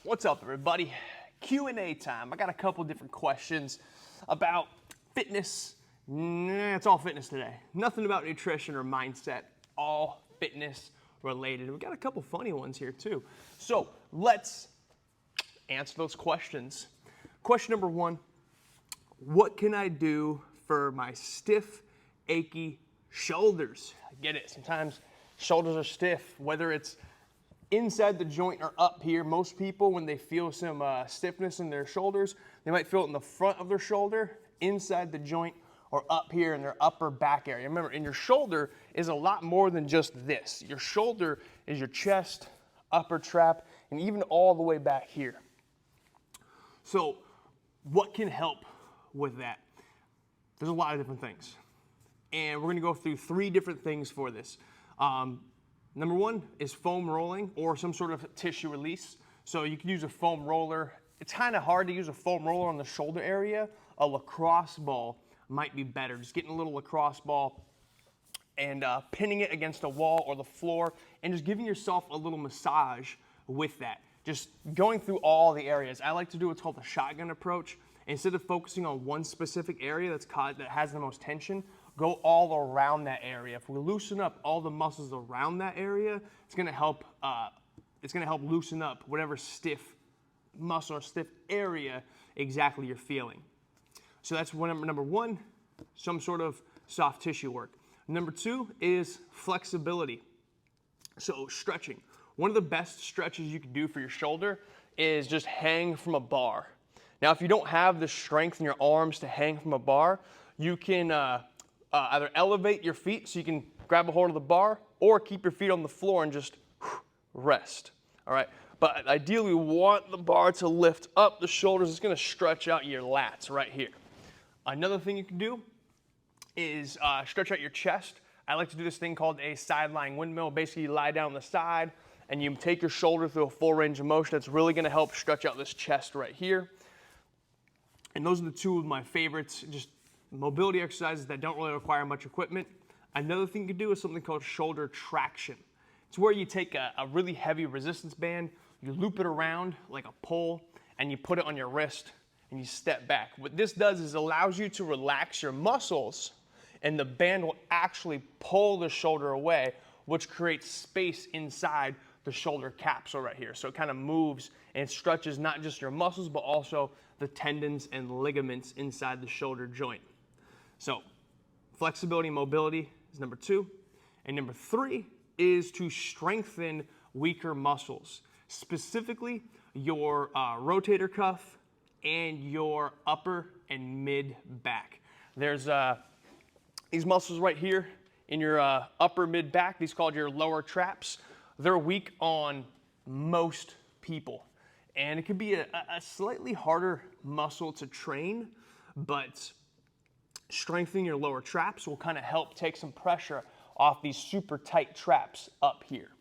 What's up, everybody? Q&A time. I got a couple different questions about fitness. It's all fitness today. Nothing about nutrition or mindset. All fitness related. We got a couple funny ones here too. So let's answer those questions. Question number one, what can I do for my stiff, achy shoulders? I get it. Sometimes shoulders are stiff, whether it's inside the joint or up here. Most people, when they feel some stiffness in their shoulders, they might feel it in the front of their shoulder, inside the joint, or up here in their upper back area. Remember, in your shoulder is a lot more than just this. Your shoulder is your chest, upper trap, and even all the way back here. So what can help with that? There's a lot of different things. And we're gonna go through 3 different things for this. Number one is foam rolling or some sort of tissue release. So you can use a foam roller. It's kind of hard to use a foam roller on the shoulder area. A lacrosse ball might be better. Just getting a little lacrosse ball and pinning it against a wall or the floor and just giving yourself a little massage with that. Just going through all the areas. I like to do what's called the shotgun approach. Instead of focusing on one specific area that has the most tension, go all around that area. If we loosen up all the muscles around that area, it's gonna help loosen up whatever stiff muscle or stiff area exactly you're feeling. So that's number one, some sort of soft tissue work. Number 2 is flexibility. So stretching. One of the best stretches you can do for your shoulder is just hang from a bar. Now, if you don't have the strength in your arms to hang from a bar, you can either elevate your feet so you can grab a hold of the bar or keep your feet on the floor and just rest, all right? But ideally, we want the bar to lift up the shoulders. It's gonna stretch out your lats right here. Another thing you can do is stretch out your chest. I like to do this thing called a sideline windmill. Basically, you lie down on the side and you take your shoulder through a full range of motion. That's really gonna help stretch out this chest right here. And those are the 2 of my favorites, just mobility exercises that don't really require much equipment. Another thing you can do is something called shoulder traction. It's where you take a really heavy resistance band, you loop it around like a pole, and you put it on your wrist and you step back. What this does is allows you to relax your muscles and the band will actually pull the shoulder away, which creates space inside the shoulder capsule right here. So it kind of moves and stretches not just your muscles, but also the tendons and ligaments inside the shoulder joint. So flexibility and mobility is number 2. And number 3 is to strengthen weaker muscles, specifically your rotator cuff and your upper and mid back. There's these muscles right here in your upper mid back, these called your lower traps. They're weak on most people. And it can be a slightly harder muscle to train, but strengthening your lower traps will kind of help take some pressure off these super tight traps up here.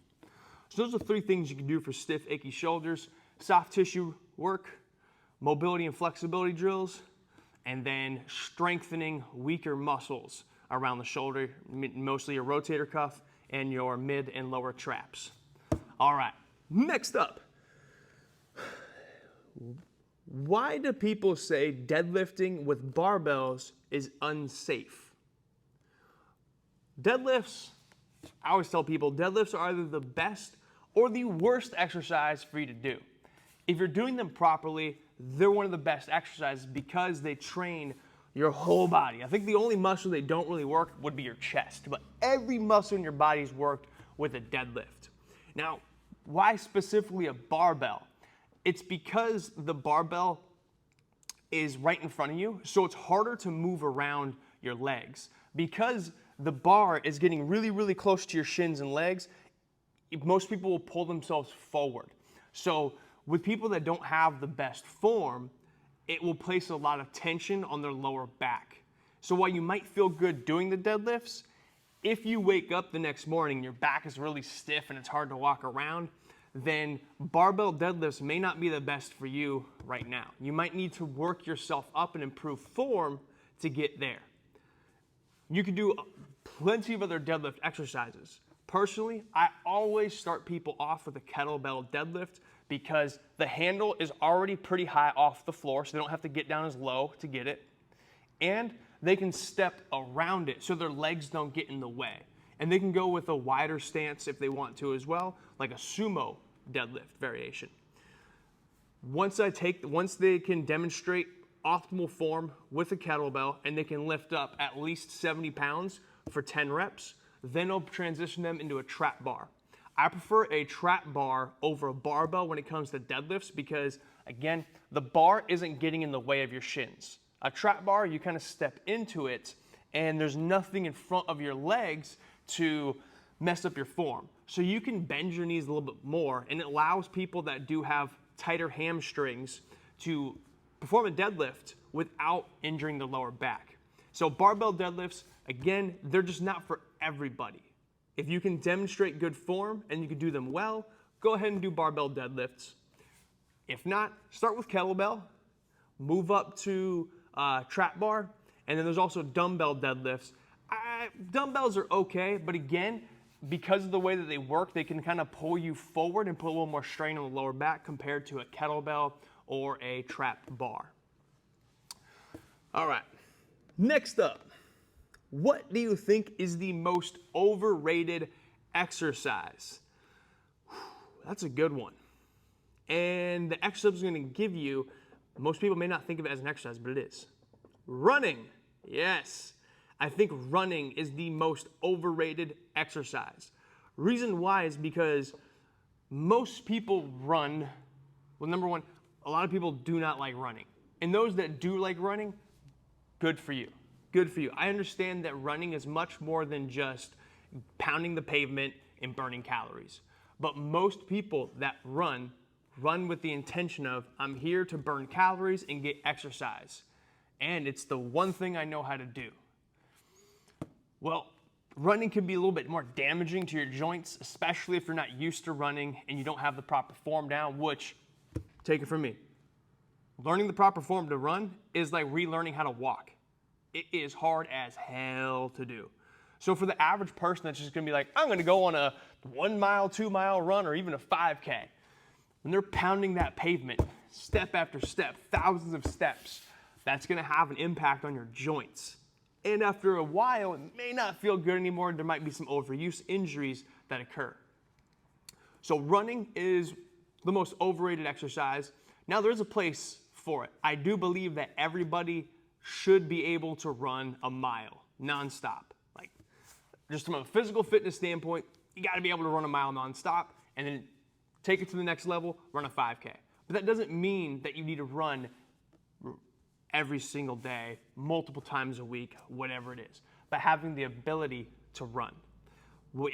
So those are 3 things you can do for stiff, achy shoulders: soft tissue work, mobility and flexibility drills, and then strengthening weaker muscles around the shoulder, mostly your rotator cuff and your mid and lower traps. All right, next up. Why do people say deadlifting with barbells is unsafe? Deadlifts, I always tell people, deadlifts are either the best or the worst exercise for you to do. If you're doing them properly, they're one of the best exercises because they train your whole body. I think the only muscle they don't really work would be your chest, but every muscle in your body is worked with a deadlift. Now, why specifically a barbell? It's because the barbell is right in front of you, so it's harder to move around your legs. Because the bar is getting really, really close to your shins and legs, most people will pull themselves forward. So with people that don't have the best form, it will place a lot of tension on their lower back. So while you might feel good doing the deadlifts, if you wake up the next morning and your back is really stiff and it's hard to walk around, then barbell deadlifts may not be the best for you right now. You might need to work yourself up and improve form to get there. You can do plenty of other deadlift exercises. Personally, I always start people off with a kettlebell deadlift because the handle is already pretty high off the floor, so they don't have to get down as low to get it. And they can step around it so their legs don't get in the way. And they can go with a wider stance if they want to as well, like a sumo deadlift variation. Once they can demonstrate optimal form with a kettlebell and they can lift up at least 70 pounds for 10 reps, then I'll transition them into a trap bar. I prefer a trap bar over a barbell when it comes to deadlifts because, again, the bar isn't getting in the way of your shins. A trap bar, you kind of step into it and there's nothing in front of your legs to mess up your form. So you can bend your knees a little bit more, and it allows people that do have tighter hamstrings to perform a deadlift without injuring the lower back. So barbell deadlifts, again, they're just not for everybody. If you can demonstrate good form and you can do them well, go ahead and do barbell deadlifts. If not, start with kettlebell, move up to trap bar, and then there's also dumbbell deadlifts. Dumbbells are okay, but again, because of the way that they work, they can kind of pull you forward and put a little more strain on the lower back compared to a kettlebell or a trap bar. All right, next up, what do you think is the most overrated exercise? That's a good one. And the exercise I'm going to give you, most people may not think of it as an exercise, but it is. Running, yes. I think running is the most overrated exercise. Reason why is because most people run, well, number one, a lot of people do not like running. And those that do like running, good for you. Good for you. I understand that running is much more than just pounding the pavement and burning calories. But most people that run with the intention of, I'm here to burn calories and get exercise. And it's the one thing I know how to do. Well, running can be a little bit more damaging to your joints, especially if you're not used to running and you don't have the proper form down, which, take it from me, learning the proper form to run is like relearning how to walk. It is hard as hell to do. So for the average person that's just gonna be like, I'm gonna go on a 1 mile, 2 mile run, or even a 5K, when they're pounding that pavement, step after step, thousands of steps, that's gonna have an impact on your joints. And after a while, it may not feel good anymore. There might be some overuse injuries that occur. So running is the most overrated exercise. Now there's a place for it. I do believe that everybody should be able to run a mile nonstop. Like, just from a physical fitness standpoint, you gotta be able to run a mile nonstop and then take it to the next level, run a 5K. But that doesn't mean that you need to run every single day, multiple times a week, whatever it is, but having the ability to run.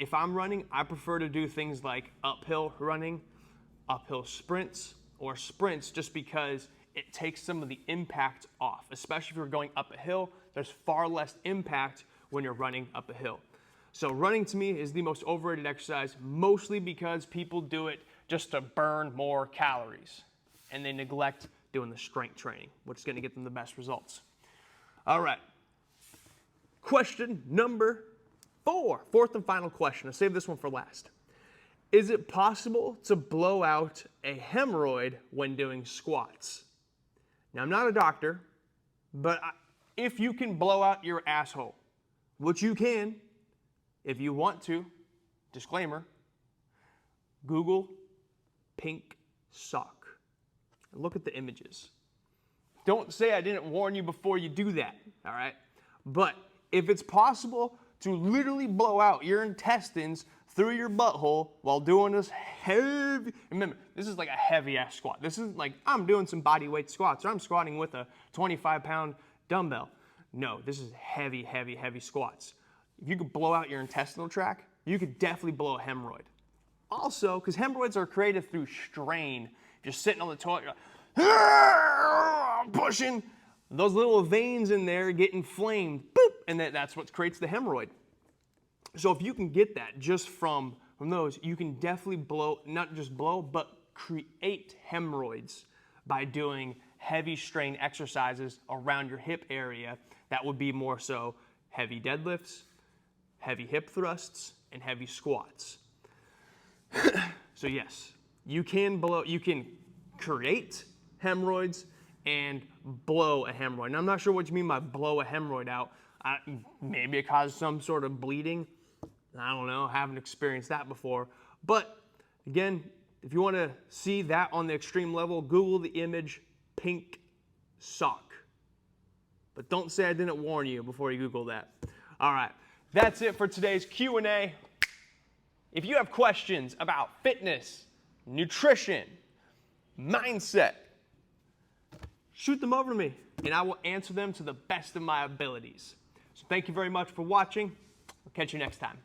If I'm running, I prefer to do things like uphill running, uphill sprints, or sprints just because it takes some of the impact off. Especially if you're going up a hill, there's far less impact when you're running up a hill. So running to me is the most overrated exercise, mostly because people do it just to burn more calories and they neglect doing the strength training, which is going to get them the best results. All right. Question number 4, fourth and final question. I'll save this one for last. Is it possible to blow out a hemorrhoid when doing squats? Now, I'm not a doctor, but if you can blow out your asshole, which you can if you want to, disclaimer, Google pink sock. Look at the images. Don't say I didn't warn you before you do that, all right? But if it's possible to literally blow out your intestines through your butthole while doing this heavy, remember, this is like a heavy ass squat. This isn't like I'm doing some body weight squats or I'm squatting with a 25-pound dumbbell. No, this is heavy, heavy, heavy squats. If you could blow out your intestinal tract, you could definitely blow a hemorrhoid. Also, because hemorrhoids are created through strain. If you're sitting on the toilet, you're like, pushing, those little veins in there get inflamed, boop, and that's what creates the hemorrhoid. So if you can get that just from those, you can definitely blow, not just blow, but create hemorrhoids by doing heavy strain exercises around your hip area. That would be more so heavy deadlifts, heavy hip thrusts, and heavy squats. So yes, You can create hemorrhoids and blow a hemorrhoid. And I'm not sure what you mean by blow a hemorrhoid out. Maybe it caused some sort of bleeding. I don't know, haven't experienced that before. But again, if you want to see that on the extreme level, Google the image pink sock. But don't say I didn't warn you before you Google that. All right, that's it for today's Q&A. If you have questions about fitness, nutrition, mindset, shoot them over to me and I will answer them to the best of my abilities. So thank you very much for watching. I'll catch you next time.